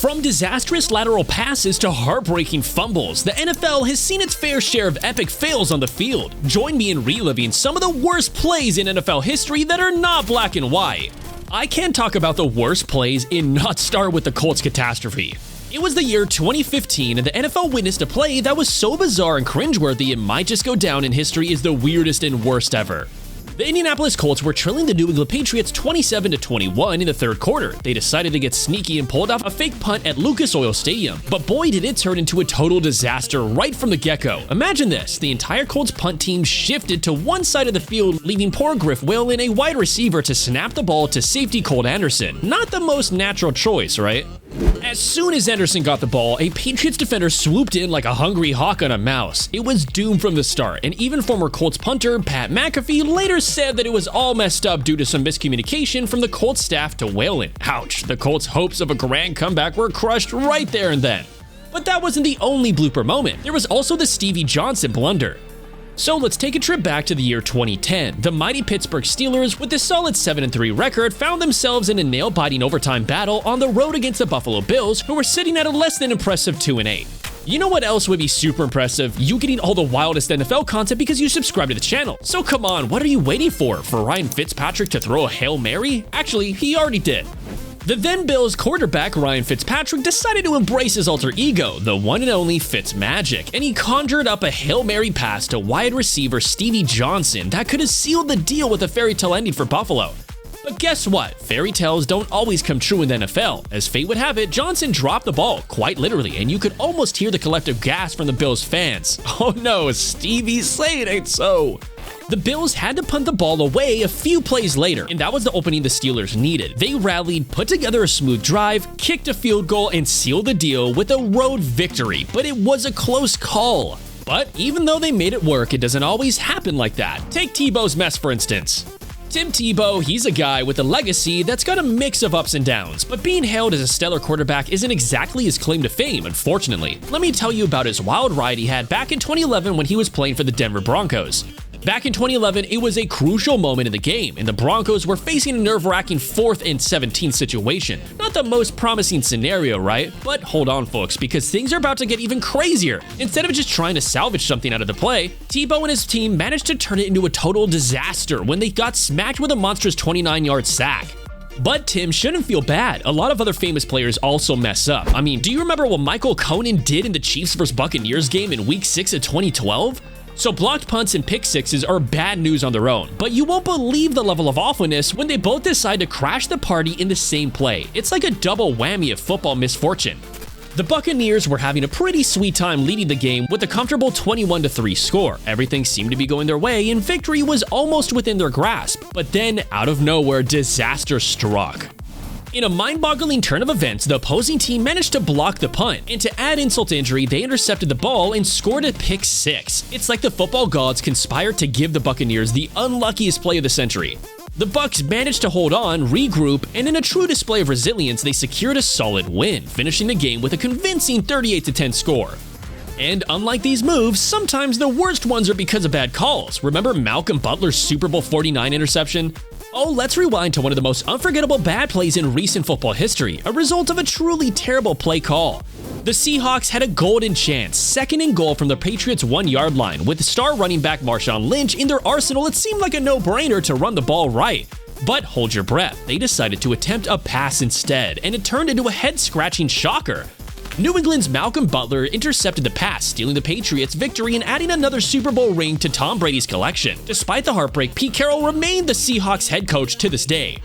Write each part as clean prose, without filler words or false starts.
From disastrous lateral passes to heartbreaking fumbles, the NFL has seen its fair share of epic fails on the field. Join me in reliving some of the worst plays in NFL history that are not black and white. I can't talk about the worst plays and not start with the Colts catastrophe. It was the year 2015 and the NFL witnessed a play that was so bizarre and cringeworthy it might just go down in history as the weirdest and worst ever. The Indianapolis Colts were trailing the New England Patriots 27-21 in the third quarter. They decided to get sneaky and pulled off a fake punt at Lucas Oil Stadium. But boy, did it turn into a total disaster right from the get-go. Imagine this, the entire Colts punt team shifted to one side of the field, leaving poor Griff Whalen, a wide receiver, to snap the ball to safety Colt Anderson. Not the most natural choice, right? As soon as Anderson got the ball, a Patriots defender swooped in like a hungry hawk on a mouse. It was doomed from the start, and even former Colts punter Pat McAfee later said that it was all messed up due to some miscommunication from the Colts staff to Whalen. Ouch, the Colts' hopes of a grand comeback were crushed right there and then. But that wasn't the only blooper moment. There was also the Stevie Johnson blunder. So let's take a trip back to the year 2010. The mighty Pittsburgh Steelers, with a solid 7-3 record, found themselves in a nail-biting overtime battle on the road against the Buffalo Bills, who were sitting at a less than impressive 2-8. You know what else would be super impressive? You getting all the wildest NFL content because you subscribe to the channel. So come on, what are you waiting for? For Ryan Fitzpatrick to throw a Hail Mary? Actually, he already did. The then Bills quarterback Ryan Fitzpatrick decided to embrace his alter ego, the one and only Fitzmagic, and he conjured up a Hail Mary pass to wide receiver Stevie Johnson that could have sealed the deal with a fairy tale ending for Buffalo. But guess what? Fairy tales don't always come true in the NFL. As fate would have it, Johnson dropped the ball, quite literally, and you could almost hear the collective gasp from the Bills fans. Oh no, Stevie, say it ain't so. The Bills had to punt the ball away a few plays later, and that was the opening the Steelers needed. They rallied, put together a smooth drive, kicked a field goal, and sealed the deal with a road victory, but it was a close call. But even though they made it work, it doesn't always happen like that. Take Tebows Mess, for instance. Tim Tebow, he's a guy with a legacy that's got a mix of ups and downs, but being hailed as a stellar quarterback isn't exactly his claim to fame, unfortunately. Let me tell you about his wild ride he had back in 2011 when he was playing for the Denver Broncos. Back in 2011, it was a crucial moment in the game, and the Broncos were facing a nerve-wracking 4th and 17 situation. Not the most promising scenario, right? But hold on, folks, because things are about to get even crazier. Instead of just trying to salvage something out of the play, Tebow and his team managed to turn it into a total disaster when they got smacked with a monstrous 29-yard sack. But Tim shouldn't feel bad. A lot of other famous players also mess up. I mean, do you remember what Michael Conan did in the Chiefs vs. Buccaneers game in Week 6 of 2012? So blocked punts and pick sixes are bad news on their own, but you won't believe the level of awfulness when they both decide to crash the party in the same play. It's like a double whammy of football misfortune. The Buccaneers were having a pretty sweet time leading the game with a comfortable 21-3 score. Everything seemed to be going their way and victory was almost within their grasp, but then out of nowhere, disaster struck. In a mind-boggling turn of events, the opposing team managed to block the punt, and to add insult to injury, they intercepted the ball and scored a pick six. It's like the football gods conspired to give the Buccaneers the unluckiest play of the century. The Bucs managed to hold on, regroup, and in a true display of resilience, they secured a solid win, finishing the game with a convincing 38-10 score. And unlike these moves, sometimes the worst ones are because of bad calls. Remember Malcolm Butler's Super Bowl 49 interception? Oh, let's rewind to one of the most unforgettable bad plays in recent football history, a result of a truly terrible play call. The Seahawks had a golden chance, 2nd and goal from the Patriots' 1-yard line, with star running back Marshawn Lynch in their arsenal. It seemed like a no-brainer to run the ball right. But hold your breath, they decided to attempt a pass instead, and it turned into a head-scratching shocker. New England's Malcolm Butler intercepted the pass, stealing the Patriots' victory and adding another Super Bowl ring to Tom Brady's collection. Despite the heartbreak, Pete Carroll remained the Seahawks head coach to this day.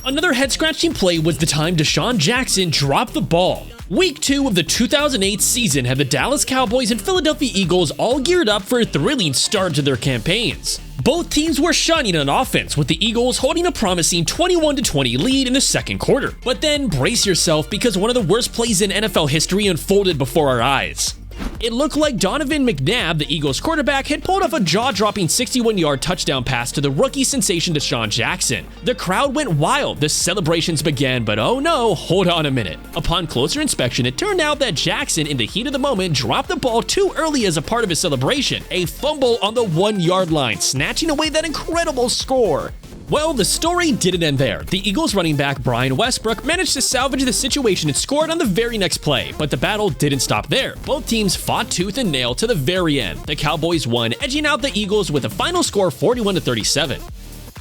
Another head-scratching play was the time DeSean Jackson dropped the ball. Week 2 of the 2008 season had the Dallas Cowboys and Philadelphia Eagles all geared up for a thrilling start to their campaigns. Both teams were shining on offense, with the Eagles holding a promising 21-20 lead in the second quarter. But then brace yourself because one of the worst plays in NFL history unfolded before our eyes. It looked like Donovan McNabb, the Eagles quarterback, had pulled off a jaw-dropping 61-yard touchdown pass to the rookie sensation DeSean Jackson. The crowd went wild, the celebrations began, but oh no, hold on a minute. Upon closer inspection, it turned out that Jackson, in the heat of the moment, dropped the ball too early as a part of his celebration, a fumble on the 1-yard line, snatching away that incredible score. Well, the story didn't end there. The Eagles running back Brian Westbrook managed to salvage the situation and scored on the very next play, but the battle didn't stop there. Both teams fought tooth and nail to the very end. The Cowboys won, edging out the Eagles with a final score 41-37.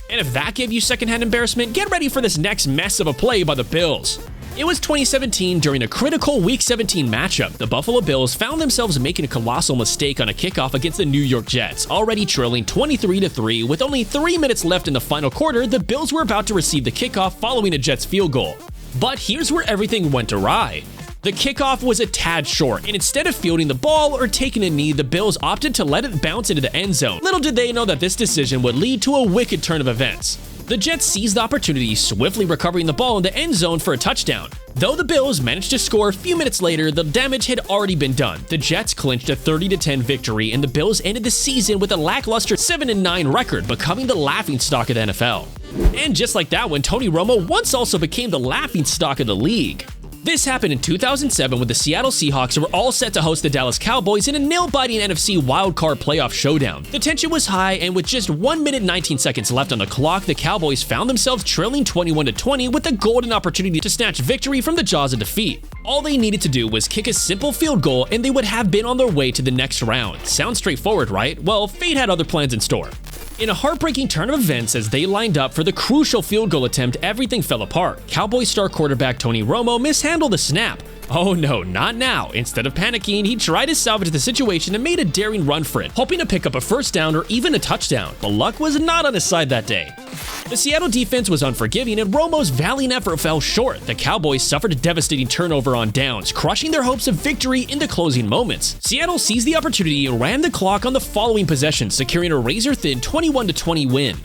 And if that gave you secondhand embarrassment, get ready for this next mess of a play by the Bills. It was 2017 during a critical Week 17 matchup. The Buffalo Bills found themselves making a colossal mistake on a kickoff against the New York Jets, already trailing 23-3 with only 3 minutes left in the final quarter. The Bills were about to receive the kickoff following a Jets field goal. But here's where everything went awry. The kickoff was a tad short, and instead of fielding the ball or taking a knee, the Bills opted to let it bounce into the end zone. Little did they know that this decision would lead to a wicked turn of events. The Jets seized the opportunity, swiftly recovering the ball in the end zone for a touchdown. Though the Bills managed to score a few minutes later, the damage had already been done. The Jets clinched a 30-10 victory, and the Bills ended the season with a lackluster 7-9 record, becoming the laughingstock of the NFL. And just like that one, Tony Romo once also became the laughingstock of the league. This happened in 2007 when the Seattle Seahawks were all set to host the Dallas Cowboys in a nail-biting NFC wildcard playoff showdown. The tension was high, and with just 1 minute 19 seconds left on the clock, the Cowboys found themselves trailing 21-20 with a golden opportunity to snatch victory from the jaws of defeat. All they needed to do was kick a simple field goal and they would have been on their way to the next round. Sounds straightforward, right? Well, fate had other plans in store. In a heartbreaking turn of events, as they lined up for the crucial field goal attempt, everything fell apart. Cowboys star quarterback Tony Romo mishandled the snap. Oh no, not now. Instead of panicking, he tried to salvage the situation and made a daring run for it, hoping to pick up a first down or even a touchdown. But luck was not on his side that day. The Seattle defense was unforgiving, and Romo's valiant effort fell short. The Cowboys suffered a devastating turnover on downs, crushing their hopes of victory in the closing moments. Seattle seized the opportunity and ran the clock on the following possession, securing a razor-thin 21-20 win.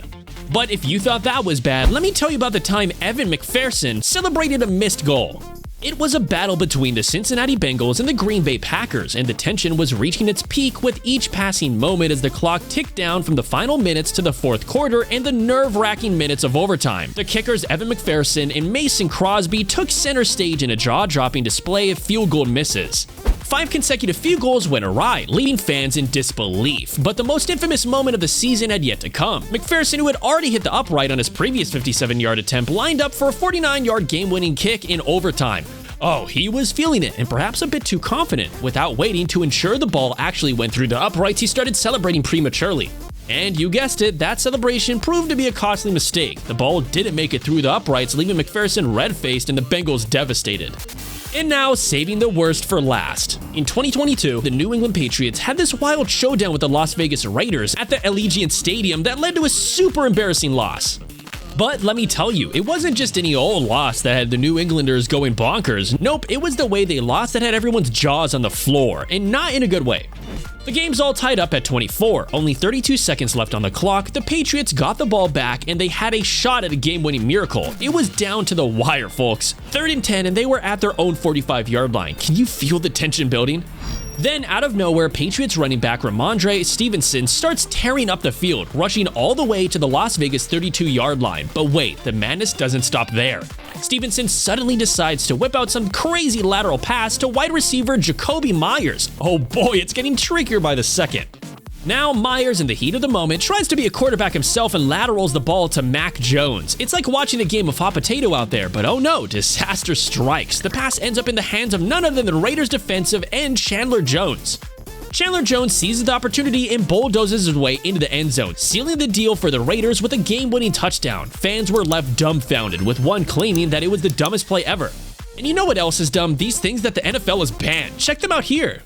But if you thought that was bad, let me tell you about the time Evan McPherson celebrated a missed goal. It was a battle between the Cincinnati Bengals and the Green Bay Packers, and the tension was reaching its peak with each passing moment as the clock ticked down from the final minutes to the fourth quarter and the nerve-wracking minutes of overtime. The kickers Evan McPherson and Mason Crosby took center stage in a jaw-dropping display of field goal misses. 5 consecutive field goals went awry, leaving fans in disbelief. But the most infamous moment of the season had yet to come. McPherson, who had already hit the upright on his previous 57-yard attempt, lined up for a 49-yard game-winning kick in overtime. Oh, he was feeling it, and perhaps a bit too confident. Without waiting to ensure the ball actually went through the uprights, he started celebrating prematurely. And you guessed it, that celebration proved to be a costly mistake. The ball didn't make it through the uprights, leaving McPherson red-faced and the Bengals devastated. And now, saving the worst for last. In 2022, the New England Patriots had this wild showdown with the Las Vegas Raiders at the Allegiant Stadium that led to a super embarrassing loss. But let me tell you, it wasn't just any old loss that had the New Englanders going bonkers. Nope, it was the way they lost that had everyone's jaws on the floor, and not in a good way. The game's all tied up at 24, only 32 seconds left on the clock. The Patriots got the ball back and they had a shot at a game-winning miracle. It was down to the wire, folks. 3rd and 10, and they were at their own 45-yard line. Can you feel the tension building? Then, out of nowhere, Patriots running back Ramondre Stevenson starts tearing up the field, rushing all the way to the Las Vegas 32-yard line. But wait, the madness doesn't stop there. Stevenson suddenly decides to whip out some crazy lateral pass to wide receiver Jacoby Myers. Oh boy, it's getting trickier by the second. Now, Myers, in the heat of the moment, tries to be a quarterback himself and laterals the ball to Mac Jones. It's like watching a game of hot potato out there, but oh no, disaster strikes. The pass ends up in the hands of none other than the Raiders' defensive end, Chandler Jones. Chandler Jones seizes the opportunity and bulldozes his way into the end zone, sealing the deal for the Raiders with a game-winning touchdown. Fans were left dumbfounded, with one claiming that it was the dumbest play ever. And you know what else is dumb? These things that the NFL has banned. Check them out here.